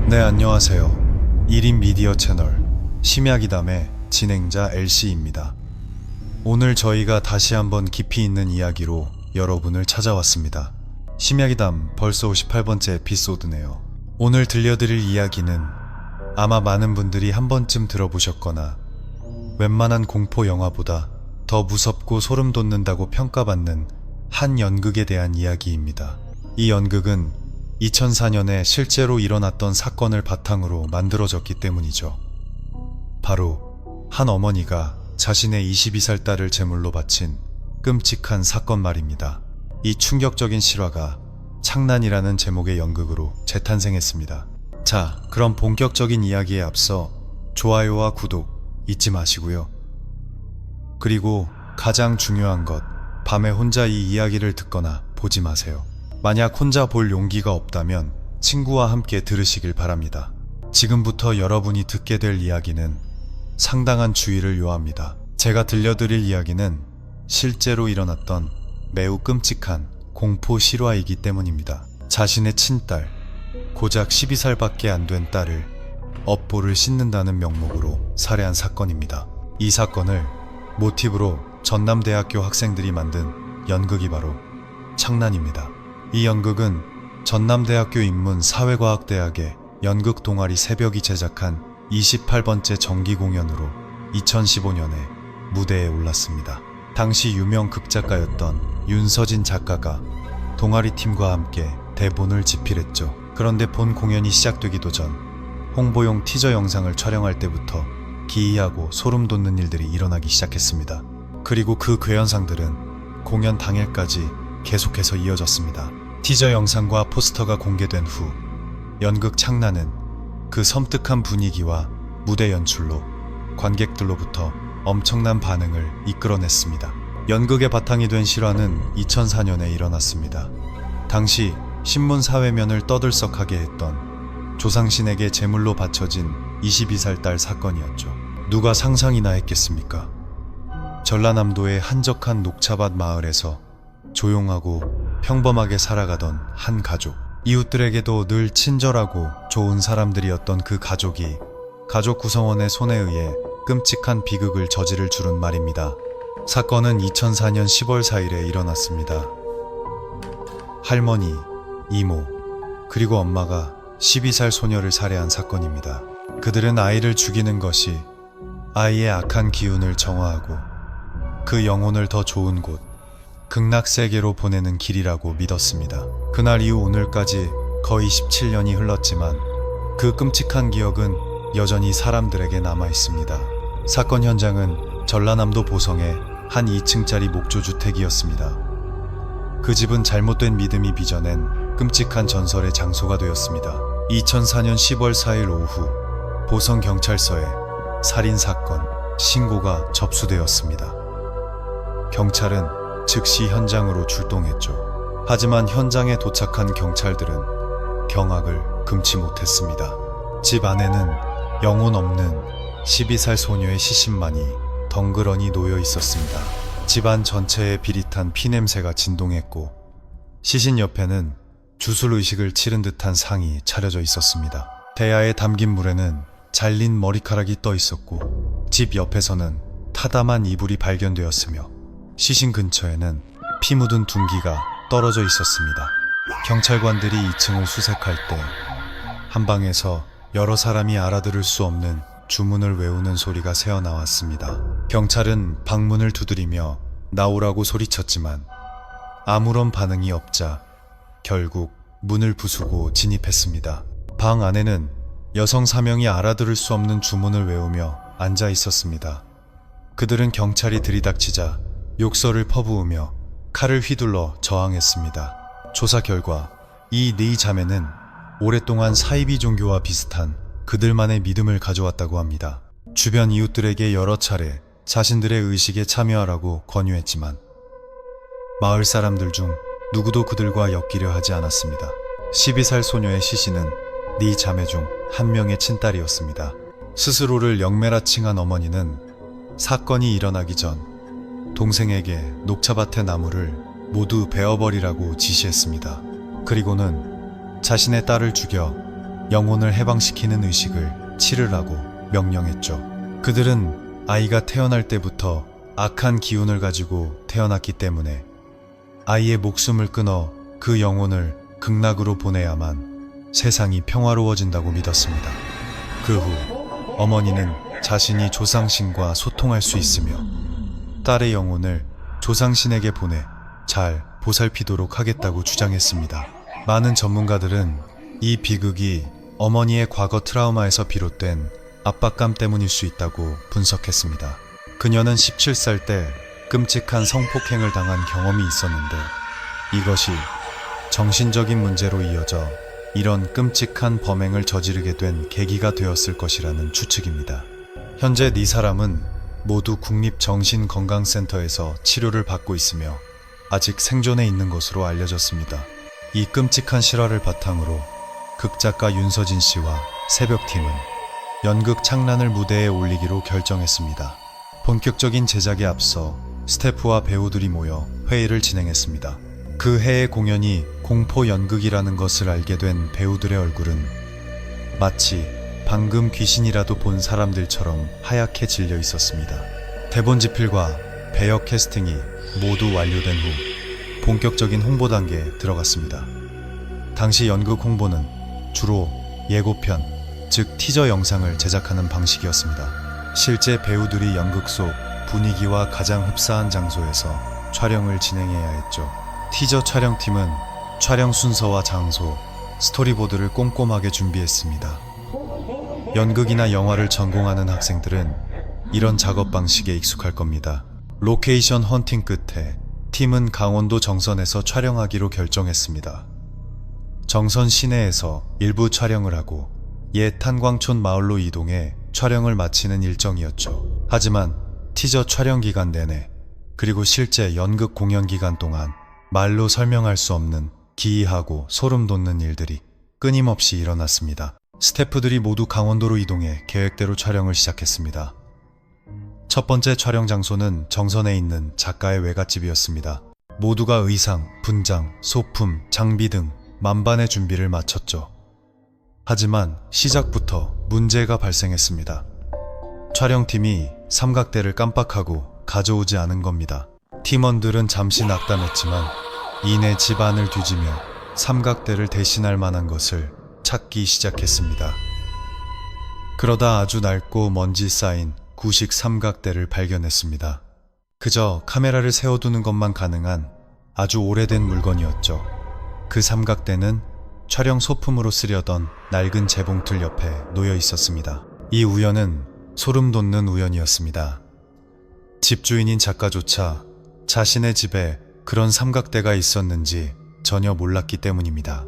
네, 안녕하세요. 1인 미디어 채널 심야기담의 진행자 LC입니다. 오늘 저희가 다시 한번 깊이 있는 이야기로 여러분을 찾아왔습니다. 심야기담 벌써 58번째 에피소드네요. 오늘 들려드릴 이야기는 아마 많은 분들이 한 번쯤 들어보셨거나 웬만한 공포 영화보다 더 무섭고 소름 돋는다고 평가받는 한 연극에 대한 이야기입니다. 이 연극은 2004년에 실제로 일어났던 사건을 바탕으로 만들어졌기 때문이죠. 바로 한 어머니가 자신의 22살 딸을 제물로 바친 끔찍한 사건 말입니다. 이 충격적인 실화가 창난이라는 제목의 연극으로 재탄생했습니다. 자, 그럼 본격적인 이야기에 앞서 좋아요와 구독 잊지 마시고요. 그리고 가장 중요한 것, 밤에 혼자 이 이야기를 듣거나 보지 마세요. 만약 혼자 볼 용기가 없다면 친구와 함께 들으시길 바랍니다. 지금부터 여러분이 듣게 될 이야기는 상당한 주의를 요합니다. 제가 들려드릴 이야기는 실제로 일어났던 매우 끔찍한 공포 실화이기 때문입니다. 자신의 친딸, 고작 12살밖에 안 된 딸을 업보를 씻는다는 명목으로 살해한 사건입니다. 이 사건을 모티브로 전남대학교 학생들이 만든 연극이 바로 창난입니다. 이 연극은 전남대학교 인문사회과학대학의 연극 동아리 새벽이 제작한 28번째 정기 공연으로 2015년에 무대에 올랐습니다. 당시 유명 극작가였던 윤서진 작가가 동아리 팀과 함께 대본을 집필했죠. 그런데 본 공연이 시작되기도 전 홍보용 티저 영상을 촬영할 때부터 기이하고 소름 돋는 일들이 일어나기 시작했습니다. 그리고 그 괴현상들은 공연 당일까지 계속해서 이어졌습니다. 티저 영상과 포스터가 공개된 후 연극 창난은 그 섬뜩한 분위기와 무대 연출로 관객들로부터 엄청난 반응을 이끌어냈습니다. 연극의 바탕이 된 실화는 2004년에 일어났습니다. 당시 신문 사회면을 떠들썩하게 했던 조상신에게 제물로 바쳐진 22살 딸 사건이었죠. 누가 상상이나 했겠습니까? 전라남도의 한적한 녹차밭 마을에서 조용하고 평범하게 살아가던 한 가족. 이웃들에게도 늘 친절하고 좋은 사람들이었던 그 가족이 가족 구성원의 손에 의해 끔찍한 비극을 저지를 줄은 말입니다. 사건은 2004년 10월 4일에 일어났습니다. 할머니, 이모, 그리고 엄마가 12살 소녀를 살해한 사건입니다. 그들은 아이를 죽이는 것이 아이의 악한 기운을 정화하고 그 영혼을 더 좋은 곳, 극락세계로 보내는 길이라고 믿었습니다. 그날 이후 오늘까지 거의 17년이 흘렀지만 그 끔찍한 기억은 여전히 사람들에게 남아 있습니다. 사건 현장은 전라남도 보성의 한 2층짜리 목조주택이었습니다. 그 집은 잘못된 믿음이 빚어낸 끔찍한 전설의 장소가 되었습니다. 2004년 10월 4일 오후 보성경찰서에 살인사건 신고가 접수되었습니다. 경찰은 즉시 현장으로 출동했죠. 하지만 현장에 도착한 경찰들은 경악을 금치 못했습니다. 집 안에는 영혼 없는 12살 소녀의 시신만이 덩그러니 놓여 있었습니다. 집안 전체에 비릿한 피냄새가 진동했고 시신 옆에는 주술의식을 치른 듯한 상이 차려져 있었습니다. 대야에 담긴 물에는 잘린 머리카락이 떠 있었고 집 옆에서는 타담한 이불이 발견되었으며 시신 근처에는 피 묻은 둔기가 떨어져 있었습니다. 경찰관들이 2층을 수색할 때 한 방에서 여러 사람이 알아들을 수 없는 주문을 외우는 소리가 새어나왔습니다. 경찰은 방문을 두드리며 나오라고 소리쳤지만 아무런 반응이 없자 결국 문을 부수고 진입했습니다. 방 안에는 여성 4명이 알아들을 수 없는 주문을 외우며 앉아 있었습니다. 그들은 경찰이 들이닥치자 욕설을 퍼부으며 칼을 휘둘러 저항했습니다. 조사 결과 이 네 자매는 오랫동안 사이비 종교와 비슷한 그들만의 믿음을 가져왔다고 합니다. 주변 이웃들에게 여러 차례 자신들의 의식에 참여하라고 권유했지만 마을 사람들 중 누구도 그들과 엮이려 하지 않았습니다. 12살 소녀의 시신은 네 자매 중 한 명의 친딸이었습니다. 스스로를 영매라 칭한 어머니는 사건이 일어나기 전 동생에게 녹차밭의 나무를 모두 베어버리라고 지시했습니다. 그리고는 자신의 딸을 죽여 영혼을 해방시키는 의식을 치르라고 명령했죠. 그들은 아이가 태어날 때부터 악한 기운을 가지고 태어났기 때문에 아이의 목숨을 끊어 그 영혼을 극락으로 보내야만 세상이 평화로워진다고 믿었습니다. 그 후 어머니는 자신이 조상신과 소통할 수 있으며 딸의 영혼을 조상신에게 보내 잘 보살피도록 하겠다고 주장했습니다. 많은 전문가들은 이 비극이 어머니의 과거 트라우마에서 비롯된 압박감 때문일 수 있다고 분석했습니다. 그녀는 17살 때 끔찍한 성폭행을 당한 경험이 있었는데 이것이 정신적인 문제로 이어져 이런 끔찍한 범행을 저지르게 된 계기가 되었을 것이라는 추측입니다. 현재 4사람은 모두 국립정신건강센터에서 치료를 받고 있으며 아직 생존해 있는 것으로 알려졌습니다. 이 끔찍한 실화를 바탕으로 극작가 윤서진 씨와 새벽팀은 연극 창란을 무대에 올리기로 결정했습니다. 본격적인 제작에 앞서 스태프와 배우들이 모여 회의를 진행했습니다. 그 해의 공연이 공포 연극이라는 것을 알게 된 배우들의 얼굴은 마치 방금 귀신이라도 본 사람들처럼 하얗게 질려 있었습니다. 대본 집필과 배역 캐스팅이 모두 완료된 후 본격적인 홍보 단계에 들어갔습니다. 당시 연극 홍보는 주로 예고편, 즉 티저 영상을 제작하는 방식이었습니다. 실제 배우들이 연극 속 분위기와 가장 흡사한 장소에서 촬영을 진행해야 했죠. 티저 촬영팀은 촬영 순서와 장소, 스토리보드를 꼼꼼하게 준비했습니다. 연극이나 영화를 전공하는 학생들은 이런 작업 방식에 익숙할 겁니다. 로케이션 헌팅 끝에 팀은 강원도 정선에서 촬영하기로 결정했습니다. 정선 시내에서 일부 촬영을 하고 옛 탄광촌 마을로 이동해 촬영을 마치는 일정이었죠. 하지만 티저 촬영 기간 내내 그리고 실제 연극 공연 기간 동안 말로 설명할 수 없는 기이하고 소름 돋는 일들이 끊임없이 일어났습니다. 스태프들이 모두 강원도로 이동해 계획대로 촬영을 시작했습니다. 첫 번째 촬영 장소는 정선에 있는 작가의 외갓집이었습니다. 모두가 의상, 분장, 소품, 장비 등 만반의 준비를 마쳤죠. 하지만 시작부터 문제가 발생했습니다. 촬영팀이 삼각대를 깜빡하고 가져오지 않은 겁니다. 팀원들은 잠시 낙담했지만 이내 집안을 뒤지며 삼각대를 대신할 만한 것을 찾기 시작했습니다. 그러다 아주 낡고 먼지 쌓인 구식 삼각대를 발견했습니다. 그저 카메라를 세워두는 것만 가능한 아주 오래된 물건이었죠. 그 삼각대는 촬영 소품으로 쓰려던 낡은 재봉틀 옆에 놓여 있었습니다. 이 우연은 소름 돋는 우연이었습니다. 집주인인 작가조차 자신의 집에 그런 삼각대가 있었는지 전혀 몰랐기 때문입니다.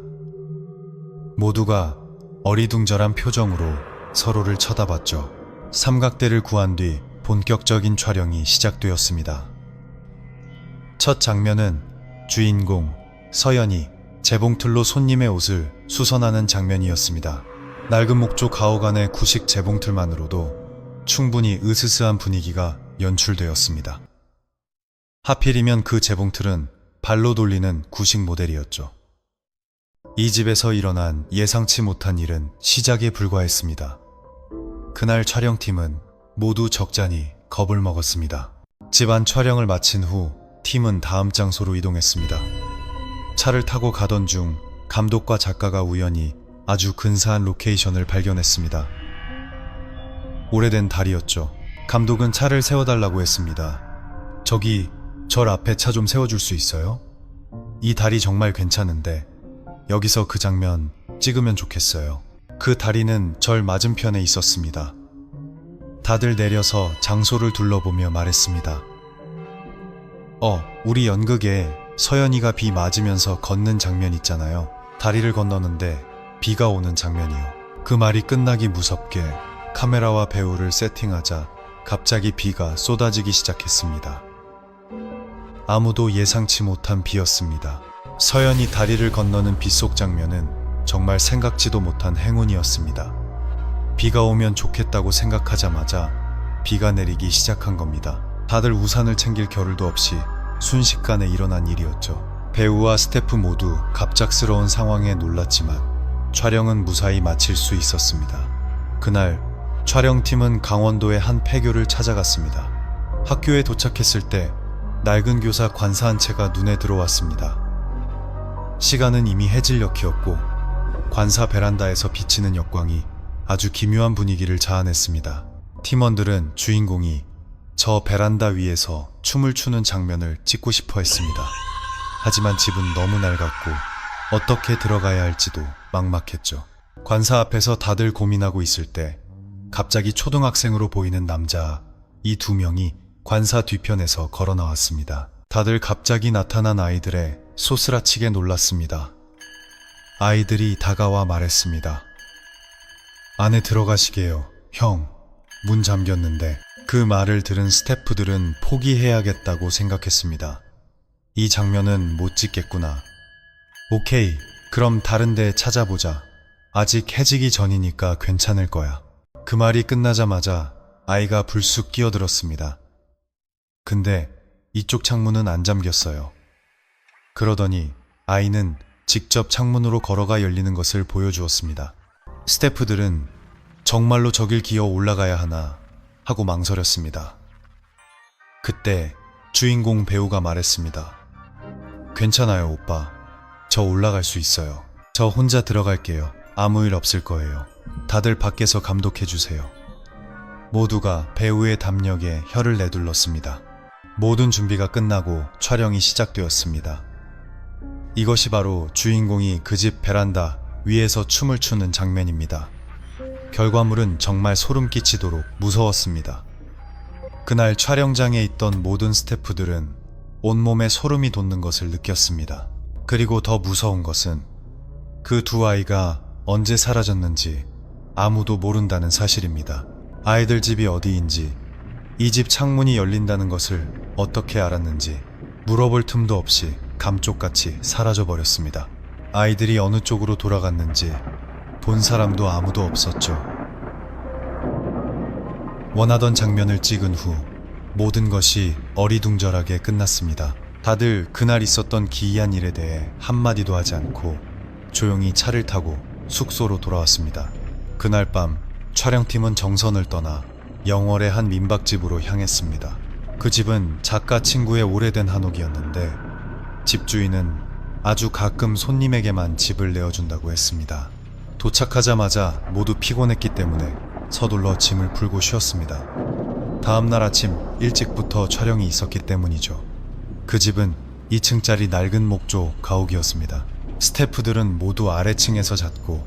모두가 어리둥절한 표정으로 서로를 쳐다봤죠. 삼각대를 구한 뒤 본격적인 촬영이 시작되었습니다. 첫 장면은 주인공 서연이 재봉틀로 손님의 옷을 수선하는 장면이었습니다. 낡은 목조 가오간의 구식 재봉틀만으로도 충분히 으스스한 분위기가 연출되었습니다. 하필이면 그 재봉틀은 발로 돌리는 구식 모델이었죠. 이 집에서 일어난 예상치 못한 일은 시작에 불과했습니다. 그날 촬영팀은 모두 적잖이 겁을 먹었습니다. 집안 촬영을 마친 후 팀은 다음 장소로 이동했습니다. 차를 타고 가던 중 감독과 작가가 우연히 아주 근사한 로케이션을 발견했습니다. 오래된 다리였죠. 감독은 차를 세워달라고 했습니다. 저기 절 앞에 차 좀 세워줄 수 있어요? 이 다리 정말 괜찮은데 여기서 그 장면 찍으면 좋겠어요. 그 다리는 절 맞은편에 있었습니다. 다들 내려서 장소를 둘러보며 말했습니다. 우리 연극에 서연이가 비 맞으면서 걷는 장면 있잖아요. 다리를 건너는데 비가 오는 장면이요. 그 말이 끝나기 무섭게 카메라와 배우를 세팅하자 갑자기 비가 쏟아지기 시작했습니다. 아무도 예상치 못한 비였습니다. 서연이 다리를 건너는 빗속 장면은 정말 생각지도 못한 행운이었습니다. 비가 오면 좋겠다고 생각하자마자 비가 내리기 시작한 겁니다. 다들 우산을 챙길 겨를도 없이 순식간에 일어난 일이었죠. 배우와 스태프 모두 갑작스러운 상황에 놀랐지만 촬영은 무사히 마칠 수 있었습니다. 그날 촬영팀은 강원도의 한 폐교를 찾아갔습니다. 학교에 도착했을 때 낡은 교사 관사 한 채가 눈에 들어왔습니다. 시간은 이미 해질녘이었고 관사 베란다에서 비치는 역광이 아주 기묘한 분위기를 자아냈습니다. 팀원들은 주인공이 저 베란다 위에서 춤을 추는 장면을 찍고 싶어 했습니다. 하지만 집은 너무 낡았고 어떻게 들어가야 할지도 막막했죠. 관사 앞에서 다들 고민하고 있을 때 갑자기 초등학생으로 보이는 남자 이 두 명이 관사 뒤편에서 걸어 나왔습니다. 다들 갑자기 나타난 아이들의 소스라치게 놀랐습니다. 아이들이 다가와 말했습니다. 안에 들어가시게요. 형, 문 잠겼는데. 그 말을 들은 스태프들은 포기해야겠다고 생각했습니다. 이 장면은 못 찍겠구나. 오케이, 그럼 다른 데 찾아보자. 아직 해지기 전이니까 괜찮을 거야. 그 말이 끝나자마자 아이가 불쑥 끼어들었습니다. 근데 이쪽 창문은 안 잠겼어요. 그러더니 아이는 직접 창문으로 걸어가 열리는 것을 보여주었습니다. 스태프들은 정말로 저길 기어 올라가야 하나 하고 망설였습니다. 그때 주인공 배우가 말했습니다. 괜찮아요, 오빠. 저 올라갈 수 있어요. 저 혼자 들어갈게요. 아무 일 없을 거예요. 다들 밖에서 감독해주세요. 모두가 배우의 담력에 혀를 내둘렀습니다. 모든 준비가 끝나고 촬영이 시작되었습니다. 이것이 바로 주인공이 그 집 베란다 위에서 춤을 추는 장면입니다. 결과물은 정말 소름 끼치도록 무서웠습니다. 그날 촬영장에 있던 모든 스태프들은 온몸에 소름이 돋는 것을 느꼈습니다. 그리고 더 무서운 것은 그 두 아이가 언제 사라졌는지 아무도 모른다는 사실입니다. 아이들 집이 어디인지, 이 집 창문이 열린다는 것을 어떻게 알았는지 물어볼 틈도 없이 감쪽같이 사라져버렸습니다. 아이들이 어느 쪽으로 돌아갔는지 본 사람도 아무도 없었죠. 원하던 장면을 찍은 후 모든 것이 어리둥절하게 끝났습니다. 다들 그날 있었던 기이한 일에 대해 한마디도 하지 않고 조용히 차를 타고 숙소로 돌아왔습니다. 그날 밤 촬영팀은 정선을 떠나 영월의 한 민박집으로 향했습니다. 그 집은 작가 친구의 오래된 한옥이었는데 집주인은 아주 가끔 손님에게만 집을 내어준다고 했습니다. 도착하자마자 모두 피곤했기 때문에 서둘러 짐을 풀고 쉬었습니다. 다음날 아침 일찍부터 촬영이 있었기 때문이죠. 그 집은 2층짜리 낡은 목조 가옥이었습니다. 스태프들은 모두 아래층에서 잤고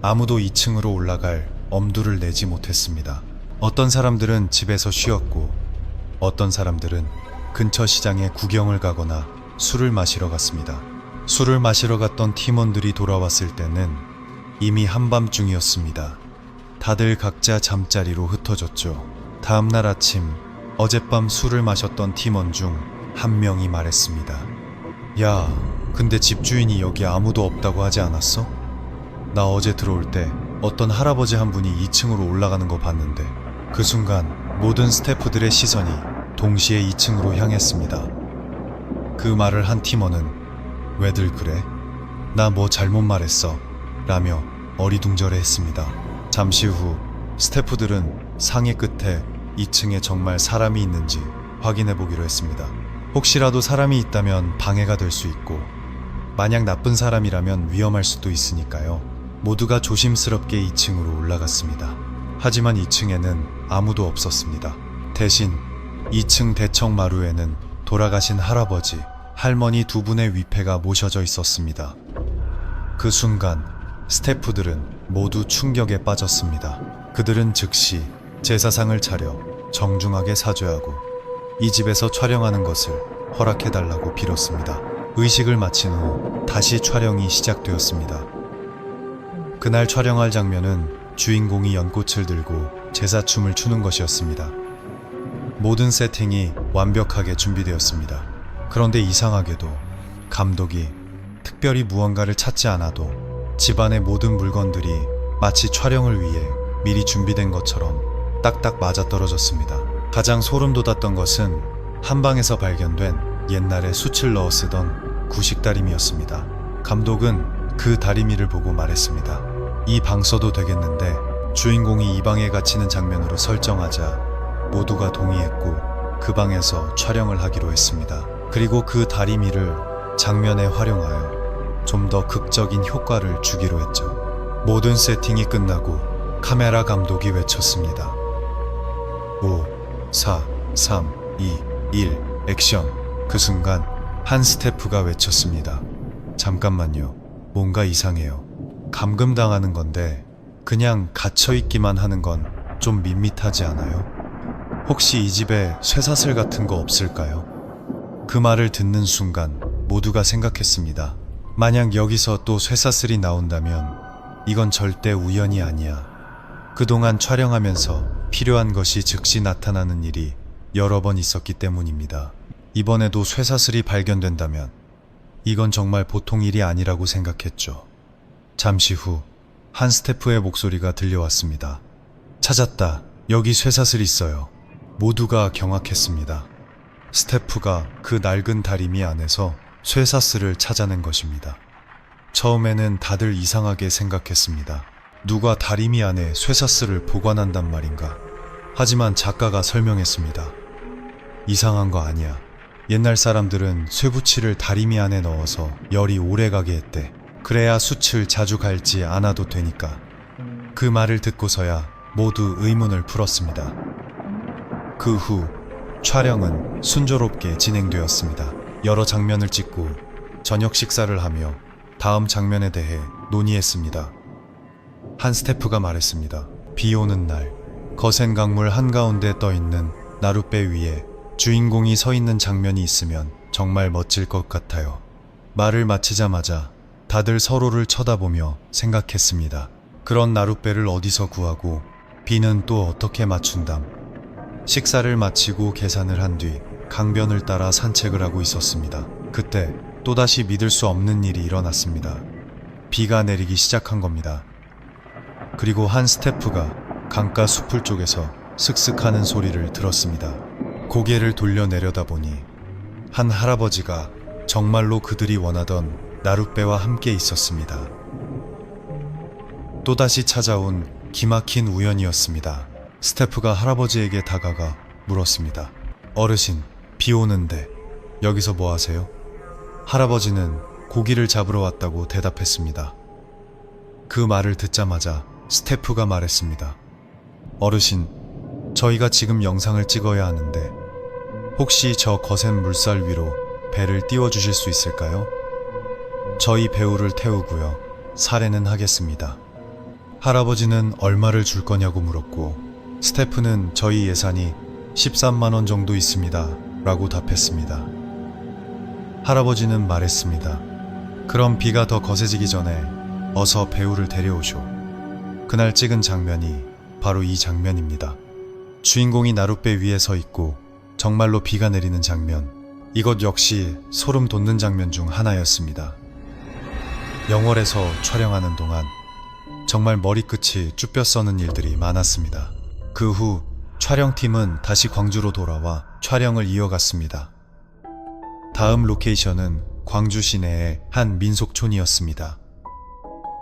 아무도 2층으로 올라갈 엄두를 내지 못했습니다. 어떤 사람들은 집에서 쉬었고 어떤 사람들은 근처 시장에 구경을 가거나 술을 마시러 갔습니다. 술을 마시러 갔던 팀원들이 돌아왔을 때는 이미 한밤중이었습니다. 다들 각자 잠자리로 흩어졌죠. 다음날 아침 어젯밤 술을 마셨던 팀원 중 한 명이 말했습니다. 야, 근데 집주인이 여기 아무도 없다고 하지 않았어? 나 어제 들어올 때 어떤 할아버지 한 분이 2층으로 올라가는 거 봤는데. 그 순간 모든 스태프들의 시선이 동시에 2층으로 향했습니다. 그 말을 한 팀원은 왜들 그래? 나 뭐 잘못 말했어? 라며 어리둥절해 했습니다. 잠시 후 스태프들은 상의 끝에 2층에 정말 사람이 있는지 확인해 보기로 했습니다. 혹시라도 사람이 있다면 방해가 될 수 있고 만약 나쁜 사람이라면 위험할 수도 있으니까요. 모두가 조심스럽게 2층으로 올라갔습니다. 하지만 2층에는 아무도 없었습니다. 대신 2층 대청 마루에는 돌아가신 할아버지, 할머니 두 분의 위패가 모셔져 있었습니다. 그 순간 스태프들은 모두 충격에 빠졌습니다. 그들은 즉시 제사상을 차려 정중하게 사죄하고 이 집에서 촬영하는 것을 허락해달라고 빌었습니다. 의식을 마친 후 다시 촬영이 시작되었습니다. 그날 촬영할 장면은 주인공이 연꽃을 들고 제사춤을 추는 것이었습니다. 모든 세팅이 완벽하게 준비되었습니다. 그런데 이상하게도 감독이 특별히 무언가를 찾지 않아도 집안의 모든 물건들이 마치 촬영을 위해 미리 준비된 것처럼 딱딱 맞아떨어졌습니다. 가장 소름 돋았던 것은 한방에서 발견된 옛날에 숯을 넣어 쓰던 구식다림이었습니다. 감독은 그 다리미를 보고 말했습니다. 이 방 써도 되겠는데 주인공이 이 방에 갇히는 장면으로 설정하자 모두가 동의했고 그 방에서 촬영을 하기로 했습니다. 그리고 그 다리미를 장면에 활용하여 좀 더 극적인 효과를 주기로 했죠. 모든 세팅이 끝나고 카메라 감독이 외쳤습니다. 5, 4, 3, 2, 1, 액션. 그 순간 한 스태프가 외쳤습니다. 잠깐만요. 뭔가 이상해요. 감금당하는 건데 그냥 갇혀있기만 하는 건 좀 밋밋하지 않아요? 혹시 이 집에 쇠사슬 같은 거 없을까요? 그 말을 듣는 순간 모두가 생각했습니다. 만약 여기서 또 쇠사슬이 나온다면 이건 절대 우연이 아니야. 그동안 촬영하면서 필요한 것이 즉시 나타나는 일이 여러 번 있었기 때문입니다. 이번에도 쇠사슬이 발견된다면 이건 정말 보통 일이 아니라고 생각했죠. 잠시 후 한 스태프의 목소리가 들려왔습니다. 찾았다. 여기 쇠사슬 있어요. 모두가 경악했습니다. 스태프가 그 낡은 다리미 안에서 쇠사슬을 찾아낸 것입니다. 처음에는 다들 이상하게 생각했습니다. 누가 다리미 안에 쇠사슬을 보관한단 말인가? 하지만 작가가 설명했습니다. 이상한 거 아니야. 옛날 사람들은 쇠붙이를 다리미 안에 넣어서 열이 오래 가게 했대. 그래야 숯을 자주 갈지 않아도 되니까. 그 말을 듣고서야 모두 의문을 풀었습니다. 그 후 촬영은 순조롭게 진행되었습니다. 여러 장면을 찍고 저녁 식사를 하며 다음 장면에 대해 논의했습니다. 한 스태프가 말했습니다. 비 오는 날, 거센 강물 한가운데 떠있는 나룻배 위에 주인공이 서 있는 장면이 있으면 정말 멋질 것 같아요. 말을 마치자마자 다들 서로를 쳐다보며 생각했습니다. 그런 나룻배를 어디서 구하고 비는 또 어떻게 맞춘담. 식사를 마치고 계산을 한 뒤 강변을 따라 산책을 하고 있었습니다. 그때 또다시 믿을 수 없는 일이 일어났습니다. 비가 내리기 시작한 겁니다. 그리고 한 스태프가 강가 숲을 쪽에서 슥슥하는 소리를 들었습니다. 고개를 돌려 내려다보니 한 할아버지가 정말로 그들이 원하던 나룻배와 함께 있었습니다. 또다시 찾아온 기막힌 우연이었습니다. 스태프가 할아버지에게 다가가 물었습니다. 어르신, 비 오는데 여기서 뭐 하세요? 할아버지는 고기를 잡으러 왔다고 대답했습니다. 그 말을 듣자마자 스태프가 말했습니다. 어르신, 저희가 지금 영상을 찍어야 하는데 혹시 저 거센 물살 위로 배를 띄워주실 수 있을까요? 저희 배우를 태우고요. 살해는 하겠습니다. 할아버지는 얼마를 줄 거냐고 물었고 스태프는 저희 예산이 13만 원 정도 있습니다. 라고 답했습니다. 할아버지는 말했습니다. 그럼 비가 더 거세지기 전에 어서 배우를 데려오쇼. 그날 찍은 장면이 바로 이 장면입니다. 주인공이 나룻배 위에 서 있고 정말로 비가 내리는 장면. 이것 역시 소름 돋는 장면 중 하나였습니다. 영월에서 촬영하는 동안 정말 머리끝이 쭈뼛 서는 일들이 많았습니다. 그 후 촬영팀은 다시 광주로 돌아와 촬영을 이어갔습니다. 다음 로케이션은 광주 시내의 한 민속촌이었습니다.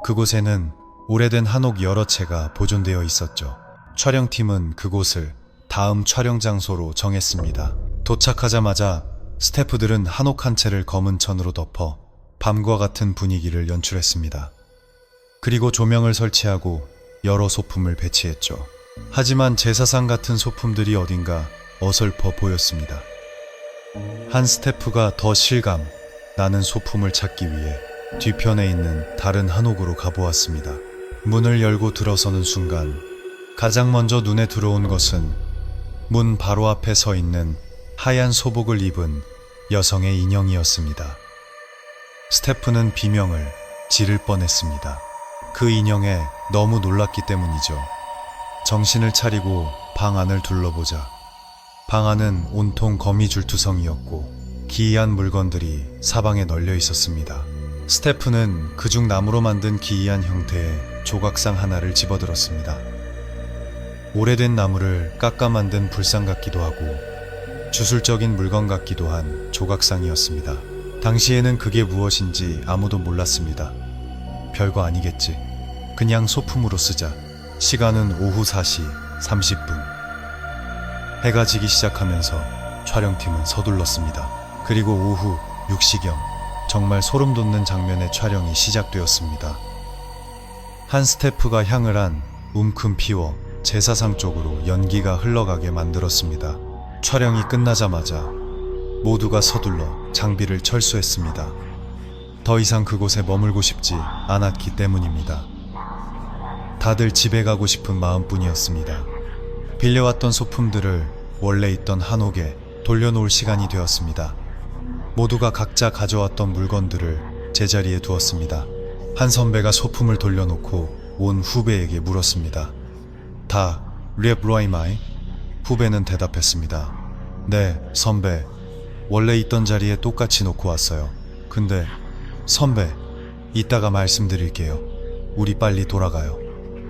그곳에는 오래된 한옥 여러 채가 보존되어 있었죠. 촬영팀은 그곳을 다음 촬영 장소로 정했습니다. 도착하자마자 스태프들은 한옥 한 채를 검은 천으로 덮어 밤과 같은 분위기를 연출했습니다. 그리고 조명을 설치하고 여러 소품을 배치했죠. 하지만 제사상 같은 소품들이 어딘가 어설퍼 보였습니다. 한 스태프가 더 실감 나는 소품을 찾기 위해 뒤편에 있는 다른 한옥으로 가보았습니다. 문을 열고 들어서는 순간 가장 먼저 눈에 들어온 것은 문 바로 앞에 서 있는 하얀 소복을 입은 여성의 인형이었습니다. 스태프는 비명을 지를 뻔했습니다. 그 인형에 너무 놀랐기 때문이죠. 정신을 차리고 방 안을 둘러보자 방 안은 온통 거미줄투성이었고 기이한 물건들이 사방에 널려 있었습니다. 스태프는 그중 나무로 만든 기이한 형태의 조각상 하나를 집어들었습니다. 오래된 나무를 깎아 만든 불상 같기도 하고 주술적인 물건 같기도 한 조각상이었습니다. 당시에는 그게 무엇인지 아무도 몰랐습니다. 별거 아니겠지. 그냥 소품으로 쓰자. 시간은 오후 4시 30분. 해가 지기 시작하면서 촬영팀은 서둘렀습니다. 그리고 오후 6시경 정말 소름 돋는 장면의 촬영이 시작되었습니다. 한 스태프가 향을 한 움큼 피워 제사상 쪽으로 연기가 흘러가게 만들었습니다. 촬영이 끝나자마자 모두가 서둘러 장비를 철수했습니다. 더 이상 그곳에 머물고 싶지 않았기 때문입니다. 다들 집에 가고 싶은 마음뿐이었습니다. 빌려왔던 소품들을 원래 있던 한옥에 돌려놓을 시간이 되었습니다. 모두가 각자 가져왔던 물건들을 제자리에 두었습니다. 한 선배가 소품을 돌려놓고 온 후배에게 물었습니다. 다 랩로이마이? 후배는 대답했습니다. 네, 선배. 원래 있던 자리에 똑같이 놓고 왔어요. 근데 선배, 이따가 말씀드릴게요. 우리 빨리 돌아가요.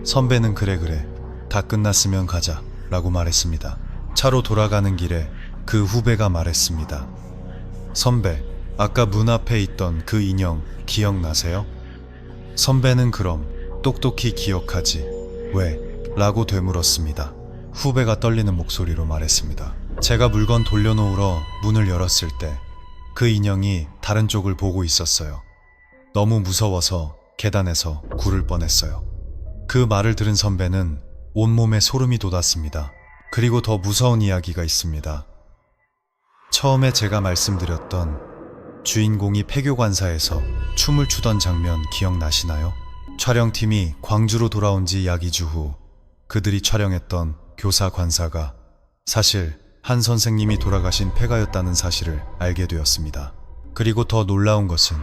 선배는 그래. 다 끝났으면 가자 라고 말했습니다. 차로 돌아가는 길에 그 후배가 말했습니다. 선배, 아까 문 앞에 있던 그 인형 기억나세요? 선배는 그럼 똑똑히 기억하지. 왜? 라고 되물었습니다. 후배가 떨리는 목소리로 말했습니다. 제가 물건 돌려놓으러 문을 열었을 때 그 인형이 다른 쪽을 보고 있었어요. 너무 무서워서 계단에서 굴을 뻔했어요. 그 말을 들은 선배는 온몸에 소름이 돋았습니다. 그리고 더 무서운 이야기가 있습니다. 처음에 제가 말씀드렸던 주인공이 폐교관사에서 춤을 추던 장면 기억나시나요? 촬영팀이 광주로 돌아온 지 약 2주 후 그들이 촬영했던 교사 관사가 사실 한 선생님이 돌아가신 폐가였다는 사실을 알게 되었습니다. 그리고 더 놀라운 것은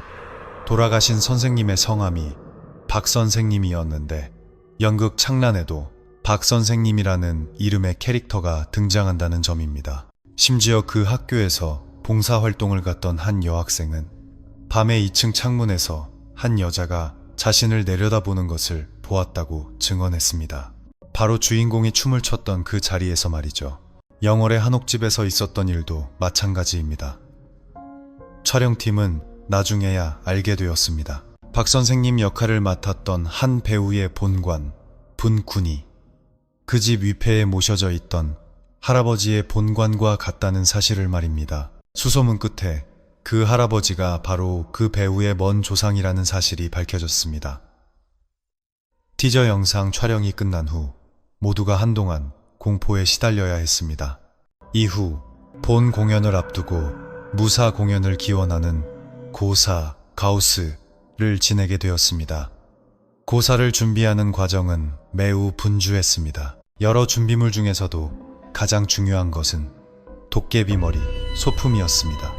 돌아가신 선생님의 성함이 박 선생님이었는데 연극 창란에도 박 선생님이라는 이름의 캐릭터가 등장한다는 점입니다. 심지어 그 학교에서 봉사활동을 갔던 한 여학생은 밤에 2층 창문에서 한 여자가 자신을 내려다보는 것을 보았다고 증언했습니다. 바로 주인공이 춤을 췄던 그 자리에서 말이죠. 영월의 한옥집에서 있었던 일도 마찬가지입니다. 촬영팀은 나중에야 알게 되었습니다. 박 선생님 역할을 맡았던 한 배우의 본관, 분군이 그 집 위패에 모셔져 있던 할아버지의 본관과 같다는 사실을 말입니다. 수소문 끝에 그 할아버지가 바로 그 배우의 먼 조상이라는 사실이 밝혀졌습니다. 티저 영상 촬영이 끝난 후 모두가 한동안 공포에 시달려야 했습니다. 이후 본 공연을 앞두고 무사 공연을 기원하는 고사, 가우스를 지내게 되었습니다. 고사를 준비하는 과정은 매우 분주했습니다. 여러 준비물 중에서도 가장 중요한 것은 도깨비 머리, 소품이었습니다.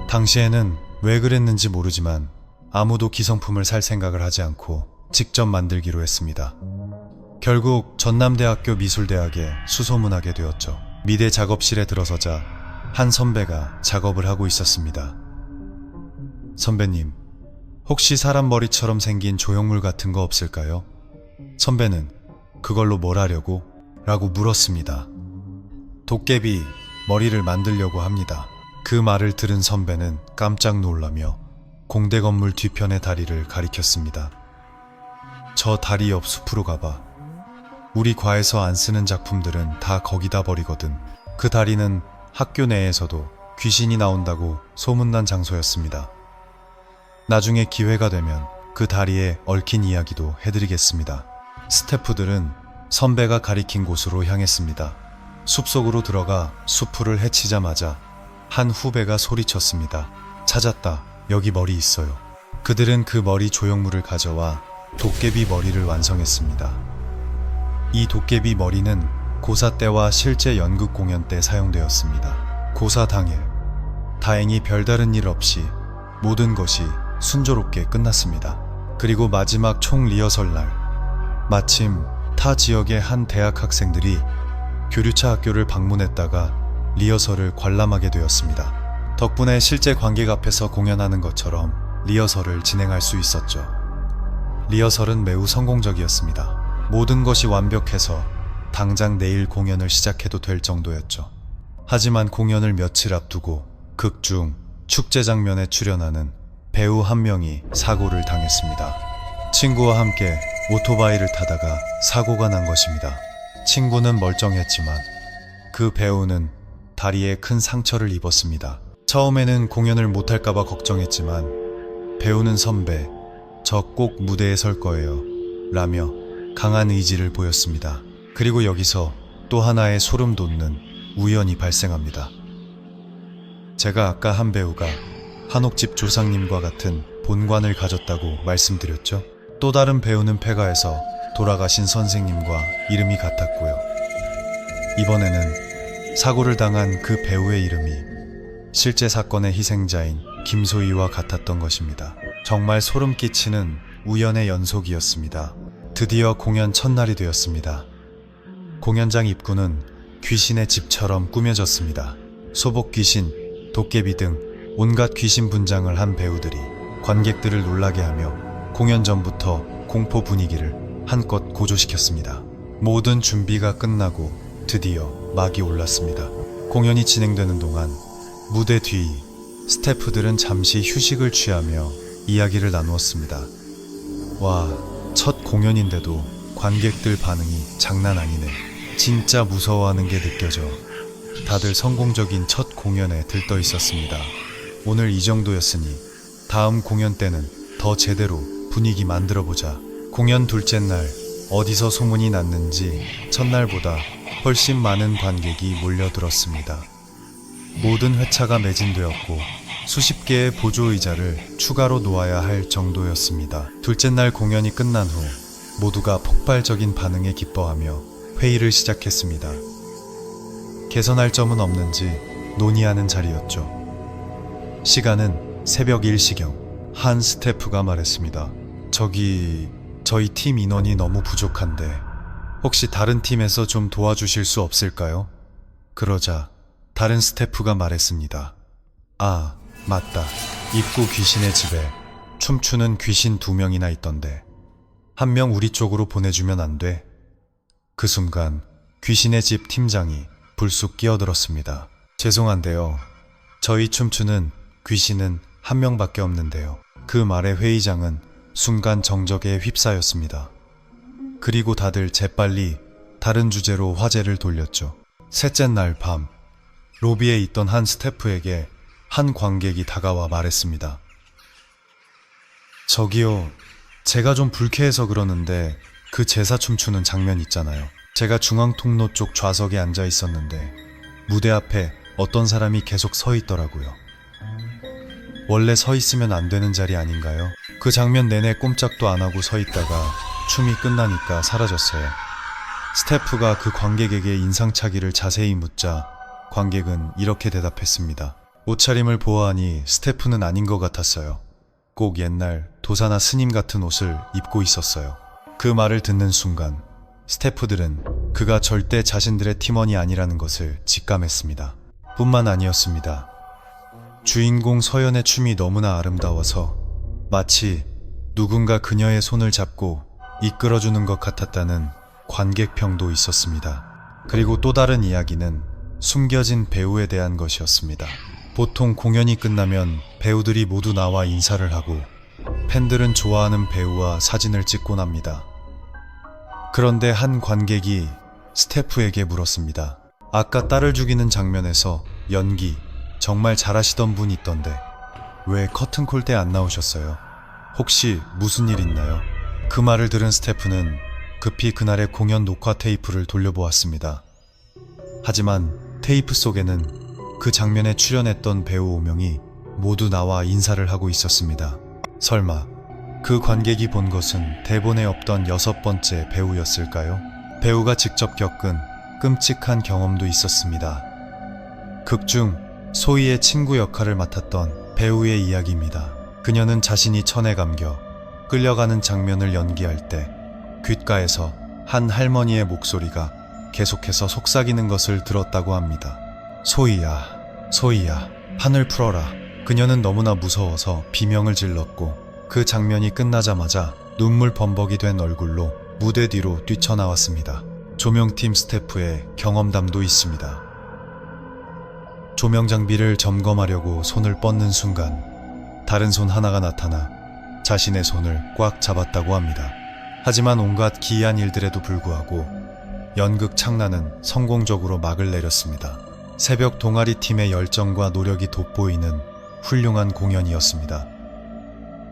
당시에는 왜 그랬는지 모르지만 아무도 기성품을 살 생각을 하지 않고 직접 만들기로 했습니다. 결국 전남대학교 미술대학에 수소문하게 되었죠. 미대 작업실에 들어서자 한 선배가 작업을 하고 있었습니다. 선배님, 혹시 사람 머리처럼 생긴 조형물 같은 거 없을까요? 선배는 그걸로 뭘 하려고? 라고 물었습니다. 도깨비 머리를 만들려고 합니다. 그 말을 들은 선배는 깜짝 놀라며 공대 건물 뒤편의 다리를 가리켰습니다. 저 다리 옆 숲으로 가봐. 우리 과에서 안 쓰는 작품들은 다 거기다 버리거든. 그 다리는 학교 내에서도 귀신이 나온다고 소문난 장소였습니다. 나중에 기회가 되면 그 다리에 얽힌 이야기도 해드리겠습니다. 스태프들은 선배가 가리킨 곳으로 향했습니다. 숲속으로 들어가 수풀을 헤치자마자 한 후배가 소리쳤습니다. 찾았다. 여기 머리 있어요. 그들은 그 머리 조형물을 가져와 도깨비 머리를 완성했습니다. 이 도깨비 머리는 고사 때와 실제 연극 공연 때 사용되었습니다. 고사 당일, 다행히 별다른 일 없이 모든 것이 순조롭게 끝났습니다. 그리고 마지막 총 리허설 날, 마침 타 지역의 한 대학 학생들이 교류차 학교를 방문했다가 리허설을 관람하게 되었습니다. 덕분에 실제 관객 앞에서 공연하는 것처럼 리허설을 진행할 수 있었죠. 리허설은 매우 성공적이었습니다. 모든 것이 완벽해서 당장 내일 공연을 시작해도 될 정도였죠. 하지만 공연을 며칠 앞두고 극 중 축제 장면에 출연하는 배우 한 명이 사고를 당했습니다. 친구와 함께 오토바이를 타다가 사고가 난 것입니다. 친구는 멀쩡했지만 그 배우는 다리에 큰 상처를 입었습니다. 처음에는 공연을 못할까봐 걱정했지만 배우는 선배, 저 꼭 무대에 설 거예요 라며 강한 의지를 보였습니다. 그리고 여기서 또 하나의 소름 돋는 우연이 발생합니다. 제가 아까 한 배우가 한옥집 조상님과 같은 본관을 가졌다고 말씀드렸죠. 또 다른 배우는 폐가에서 돌아가신 선생님과 이름이 같았고요. 이번에는 사고를 당한 그 배우의 이름이 실제 사건의 희생자인 김소희와 같았던 것입니다. 정말 소름 끼치는 우연의 연속이었습니다. 드디어 공연 첫날이 되었습니다. 공연장 입구는 귀신의 집처럼 꾸며졌습니다. 소복 귀신, 도깨비 등 온갖 귀신 분장을 한 배우들이 관객들을 놀라게 하며 공연 전부터 공포 분위기를 한껏 고조시켰습니다. 모든 준비가 끝나고 드디어 막이 올랐습니다. 공연이 진행되는 동안 무대 뒤 스태프들은 잠시 휴식을 취하며 이야기를 나누었습니다. 와, 첫 공연인데도 관객들 반응이 장난 아니네. 진짜 무서워하는 게 느껴져. 다들 성공적인 첫 공연에 들떠 있었습니다. 오늘 이 정도였으니 다음 공연 때는 더 제대로 분위기 만들어보자. 공연 둘째 날 어디서 소문이 났는지 첫날보다 훨씬 많은 관객이 몰려들었습니다. 모든 회차가 매진되었고 수십 개의 보조의자를 추가로 놓아야 할 정도였습니다. 둘째 날 공연이 끝난 후 모두가 폭발적인 반응에 기뻐하며 회의를 시작했습니다. 개선할 점은 없는지 논의하는 자리였죠. 시간은 새벽 1시경. 한 스태프가 말했습니다. 저희 팀 인원이 너무 부족한데 혹시 다른 팀에서 좀 도와주실 수 없을까요? 그러자 다른 스태프가 말했습니다. 아, 맞다. 입구 귀신의 집에 춤추는 귀신 2명이나 있던데 한 명 우리 쪽으로 보내주면 안 돼? 그 순간 귀신의 집 팀장이 불쑥 끼어들었습니다. 죄송한데요. 저희 춤추는 귀신은 한 명밖에 없는데요. 그 말에 회의장은 순간 정적에 휩싸였습니다. 그리고 다들 재빨리 다른 주제로 화제를 돌렸죠. 셋째 날 밤, 로비에 있던 한 스태프에게 한 관객이 다가와 말했습니다. 저기요, 제가 좀 불쾌해서 그러는데 그 제사 춤추는 장면 있잖아요. 제가 중앙 통로 쪽 좌석에 앉아 있었는데 무대 앞에 어떤 사람이 계속 서 있더라고요. 원래 서 있으면 안 되는 자리 아닌가요? 그 장면 내내 꼼짝도 안 하고 서 있다가 춤이 끝나니까 사라졌어요. 스태프가 그 관객에게 인상착의를 자세히 묻자 관객은 이렇게 대답했습니다. 옷차림을 보아하니 스태프는 아닌 것 같았어요. 꼭 옛날 도사나 스님 같은 옷을 입고 있었어요. 그 말을 듣는 순간 스태프들은 그가 절대 자신들의 팀원이 아니라는 것을 직감했습니다. 뿐만 아니었습니다. 주인공 서연의 춤이 너무나 아름다워서 마치 누군가 그녀의 손을 잡고 이끌어주는 것 같았다는 관객평도 있었습니다. 그리고 또 다른 이야기는 숨겨진 배우에 대한 것이었습니다. 보통 공연이 끝나면 배우들이 모두 나와 인사를 하고 팬들은 좋아하는 배우와 사진을 찍곤 합니다. 그런데 한 관객이 스태프에게 물었습니다. 아까 딸을 죽이는 장면에서 연기 정말 잘하시던 분 있던데 왜 커튼콜 때 안 나오셨어요? 혹시 무슨 일 있나요? 그 말을 들은 스태프는 급히 그날의 공연 녹화 테이프를 돌려보았습니다. 하지만 테이프 속에는 그 장면에 출연했던 배우 5명이 모두 나와 인사를 하고 있었습니다. 설마 그 관객이 본 것은 대본에 없던 6번째 배우였을까요? 배우가 직접 겪은 끔찍한 경험도 있었습니다. 극중 소희의 친구 역할을 맡았던 배우의 이야기입니다. 그녀는 자신이 천에 감겨 끌려가는 장면을 연기할 때 귓가에서 한 할머니의 목소리가 계속해서 속삭이는 것을 들었다고 합니다. 소희야, 소희야, 판을 풀어라. 그녀는 너무나 무서워서 비명을 질렀고 그 장면이 끝나자마자 눈물 범벅이 된 얼굴로 무대 뒤로 뛰쳐나왔습니다. 조명팀 스태프의 경험담도 있습니다. 조명 장비를 점검하려고 손을 뻗는 순간 다른 손 하나가 나타나 자신의 손을 꽉 잡았다고 합니다. 하지만 온갖 기이한 일들에도 불구하고 연극 창란은 성공적으로 막을 내렸습니다. 새벽 동아리 팀의 열정과 노력이 돋보이는 훌륭한 공연이었습니다.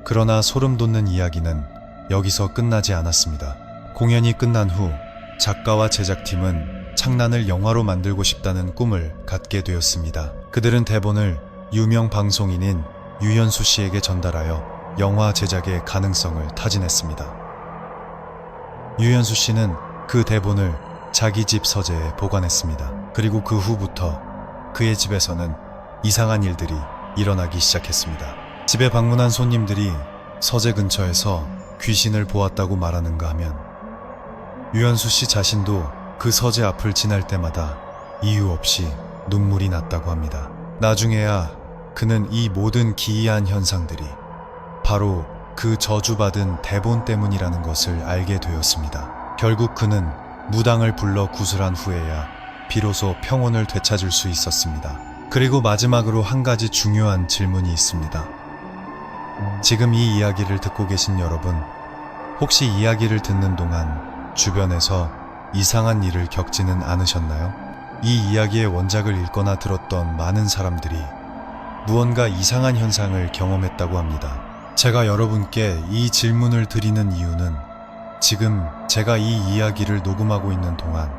그러나 소름 돋는 이야기는 여기서 끝나지 않았습니다. 공연이 끝난 후 작가와 제작팀은 창란을 영화로 만들고 싶다는 꿈을 갖게 되었습니다. 그들은 대본을 유명 방송인인 유연수 씨에게 전달하여 영화 제작의 가능성을 타진했습니다. 유연수 씨는 그 대본을 자기 집 서재에 보관했습니다. 그리고 그 후부터 그의 집에서는 이상한 일들이 일어나기 시작했습니다. 집에 방문한 손님들이 서재 근처에서 귀신을 보았다고 말하는가 하면 유연수 씨 자신도 그 서재 앞을 지날 때마다 이유 없이 눈물이 났다고 합니다. 나중에야 그는 이 모든 기이한 현상들이 바로 그 저주받은 대본 때문이라는 것을 알게 되었습니다. 결국 그는 무당을 불러 구슬한 후에야 비로소 평온을 되찾을 수 있었습니다. 그리고 마지막으로 한 가지 중요한 질문이 있습니다. 지금 이 이야기를 듣고 계신 여러분, 혹시 이야기를 듣는 동안 주변에서 이상한 일을 겪지는 않으셨나요? 이 이야기의 원작을 읽거나 들었던 많은 사람들이 무언가 이상한 현상을 경험했다고 합니다. 제가 여러분께 이 질문을 드리는 이유는 지금 제가 이 이야기를 녹음하고 있는 동안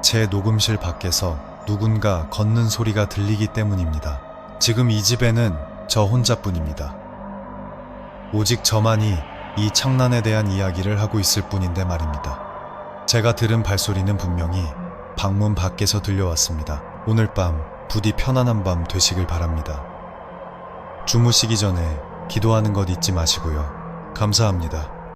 제 녹음실 밖에서 누군가 걷는 소리가 들리기 때문입니다. 지금 이 집에는 저 혼자뿐입니다. 오직 저만이 이 창란에 대한 이야기를 하고 있을 뿐인데 말입니다. 제가 들은 발소리는 분명히 방문 밖에서 들려왔습니다. 오늘 밤 부디 편안한 밤 되시길 바랍니다. 주무시기 전에 기도하는 것 잊지 마시고요. 감사합니다.